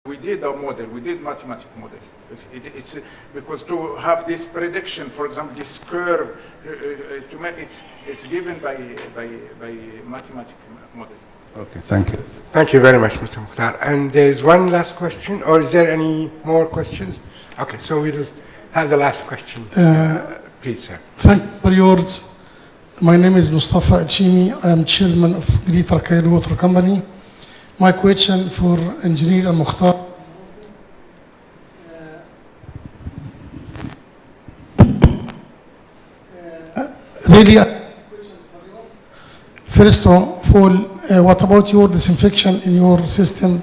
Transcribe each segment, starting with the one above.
We did a model, we did mathematical model. It's because to have this prediction, for example, this curve, it's given by mathematical model. Okay, thank you. Thank you very much, Mr. Mukhtar. And there is one last question, or is there any more questions? Okay, so we'll have the last question. Please, sir. Thank you for yours. My name is Mustafa Achimi. I am chairman of Greater Cairo Water Company. My question for Engineer Al-Mukhtar. Really, first of all, what about your disinfection in your system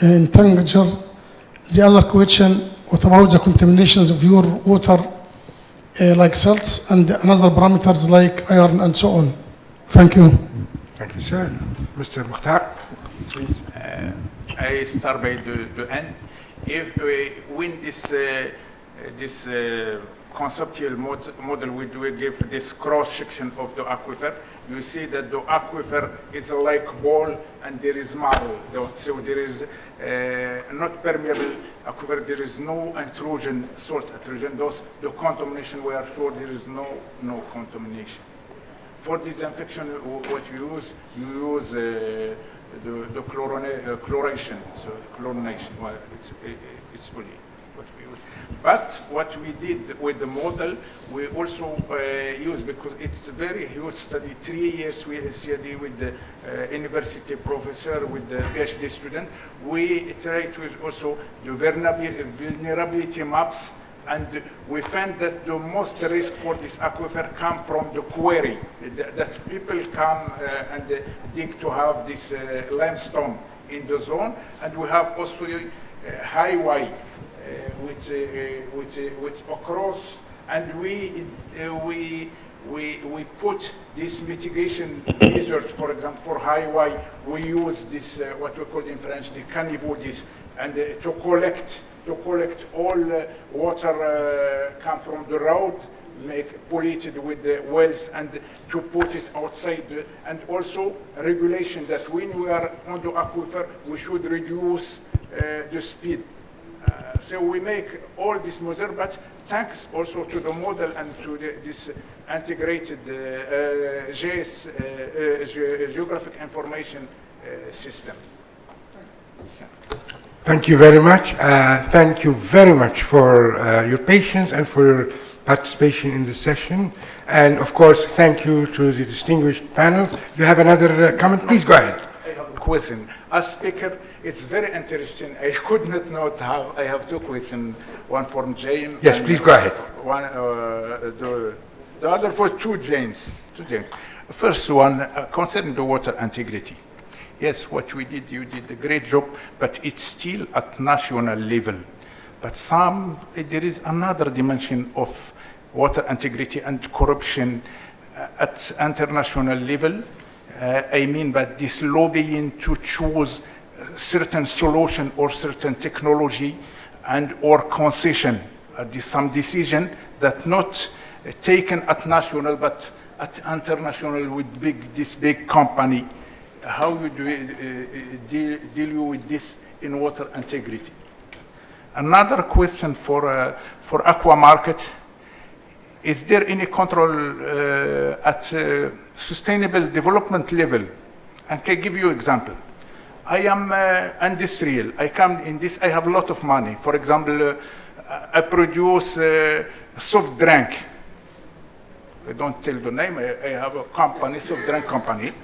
in Tangier? The other question, what about the contaminations of your water, like salts and another parameters like iron and so on? Thank you. Thank you, sir. Mr. Mukhtar, please. I start by the end. If we win this conceptual model, we do give this cross section of the aquifer. You see that the aquifer is like ball and there is marble. So there is not permeable aquifer. There is no intrusion, salt intrusion. The contamination, we are sure there is no contamination. For disinfection, what you use the chloration, so chlorination. Well, it's fully what we use. But what we did with the model, we also use, because it's a very huge study, 3 years we study with the university professor, with the PhD student. We try to use also the vulnerability maps, and we found that the most risk for this aquifer come from the quarry, that people come and dig to have this limestone in the zone. And we have also highway, which across, and we put this mitigation measures. For example, for highway, we use this what we call in French the caniveau, this, and to collect all water come from the road, make polluted with the wells, and to put it outside. And also regulation that when we are on the aquifer, we should reduce the speed. So we make all this measure, but thanks also to the model and to this integrated geographic information system. Thank you very much. Thank you very much for your patience and for your participation in this session. And of course, thank you to the distinguished panel. You have another comment? Please go ahead. I have a question. As speaker, it's very interesting. I could not have, I have two questions. One from James. Yes, please go ahead. One, the other for two James. First one, concerning the water integrity. Yes, what we did, you did a great job, but it's still at national level. But there is another dimension of water integrity and corruption at international level. I mean by this lobbying to choose certain solution or certain technology and or concession, some decision that not taken at national but at international with this big company. How you deal with this in water integrity? Another question for aqua market: is there any control at sustainable development level? And can I give you example? I am industrial. I come in this. I have a lot of money. For example, I produce soft drink. I don't tell the name. I have a company, soft drink company.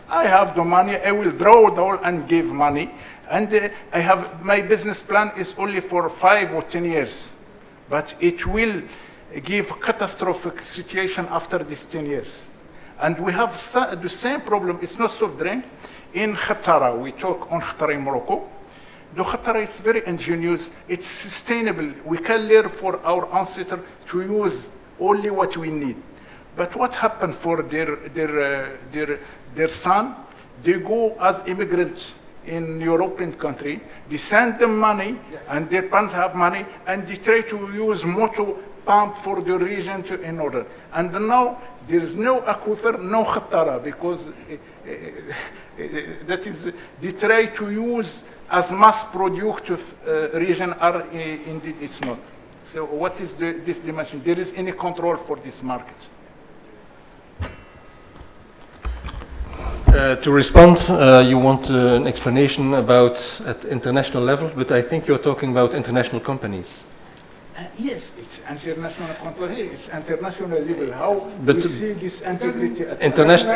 I have the money. I will draw it all and give money. And I have my business plan is only for 5 or 10 years, but it will give catastrophic situation after these 10 years. And we have the same problem. It's not soft drink. In Khatara, we talk on Khatara in Morocco. The Khatara is very ingenious. It's sustainable. We can learn for our ancestors to use only what we need. But what happened for their son? They go as immigrants in European country. They send them money, and their parents have money, and they try to use motor pump for the region in order. And now there is no aquifer, no Khatara, because that is, they try to use as mass productive region are indeed it's not. So what is this dimension? There is any control for this market? To respond, you want an explanation about at international level, but I think you're talking about international companies. Yes, it's international control. It's international level. How But we see this integrity at International,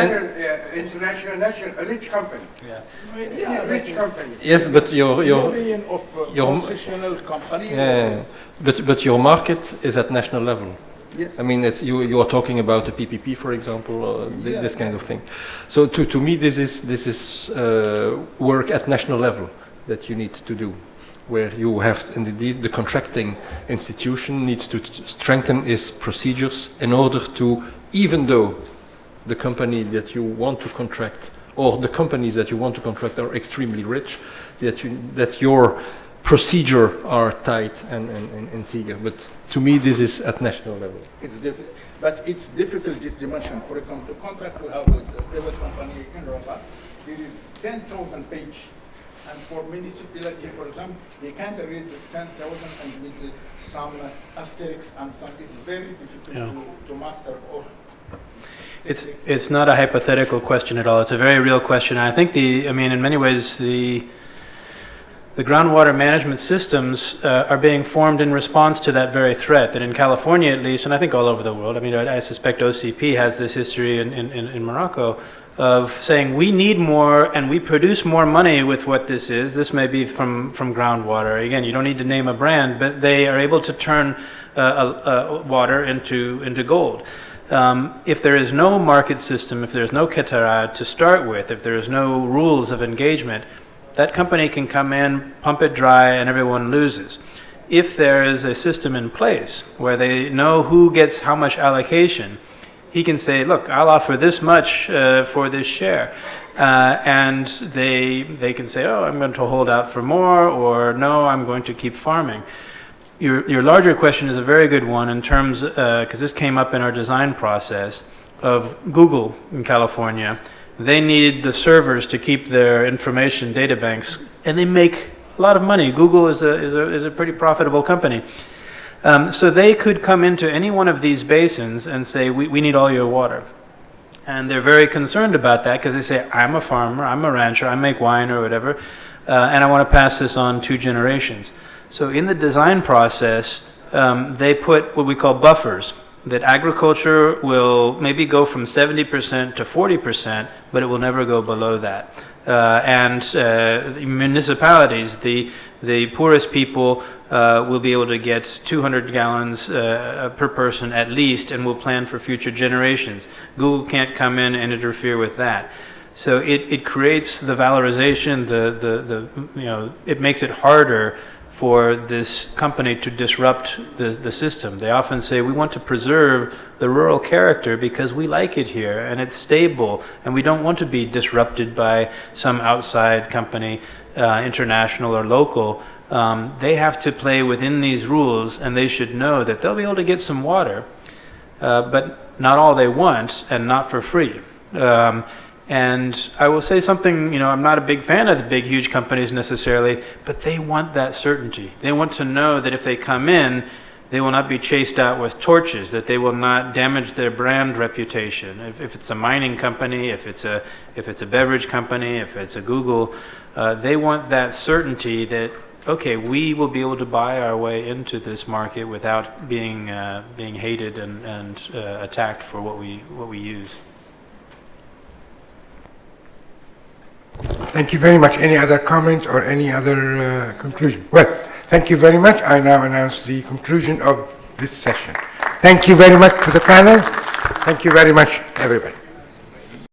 International, a rich company. yeah, Rich company. yes, but your million of your- concessional company. but your market is at national level. Yes. I mean, it's, you are talking about a PPP, for example, or this kind of thing. So to me, this is work at national level that you need to do, where you have indeed the contracting institution needs to strengthen its procedures in order to, even though the company that you want to contract or the companies that you want to contract are extremely rich, that your procedure are tight and integer. But to me, this is at national level. It's difficult, but it's difficult this dimension. For example, the contract we have with the private company in Rabat, there is 10,000 page, and for municipality, for example, they can't read the 10,000 and with some asterisks and some. It's very difficult to master. Or It's not a hypothetical question at all. It's a very real question. And I think in many ways, the groundwater management systems are being formed in response to that very threat, that in California at least, and I think all over the world, I suspect OCP has this history in Morocco, of saying we need more and we produce more money with what this is. This may be from groundwater. Again, you don't need to name a brand, but they are able to turn water into gold. If there is no market system, if there's no Qatara to start with, if there is no rules of engagement, that company can come in, pump it dry, and everyone loses. If there is a system in place where they know who gets how much allocation, he can say, look, I'll offer this much for this share. And they can say, oh, I'm going to hold out for more, or no, I'm going to keep farming. Your larger question is a very good one in terms, because this came up in our design process, of Google in California. They need the servers to keep their information data banks, and they make a lot of money. Google is a pretty profitable company. So they could come into any one of these basins and say, we need all your water. And they're very concerned about that because they say, I'm a farmer, I'm a rancher, I make wine or whatever, and I want to pass this on 2 generations. So in the design process, they put what we call buffers, that agriculture will maybe go from 70% to 40%, but it will never go below that. And the municipalities, the poorest people will be able to get 200 gallons per person at least, and will plan for future generations. Google can't come in and interfere with that. So it creates the valorization, it makes it harder for this company to disrupt the system. They often say, we want to preserve the rural character because we like it here and it's stable and we don't want to be disrupted by some outside company, international or local. They have to play within these rules, and they should know that they'll be able to get some water, but not all they want and not for free. And I will say something, I'm not a big fan of the big, huge companies necessarily, but they want that certainty. They want to know that if they come in, they will not be chased out with torches, that they will not damage their brand reputation. If it's a mining company, if it's a beverage company, if it's a Google, they want that certainty that, okay, we will be able to buy our way into this market without being hated and attacked for what we use. Thank you very much. Any other comment or any other conclusion? Well, thank you very much. I now announce the conclusion of this session. Thank you very much to the panel. Thank you very much, everybody.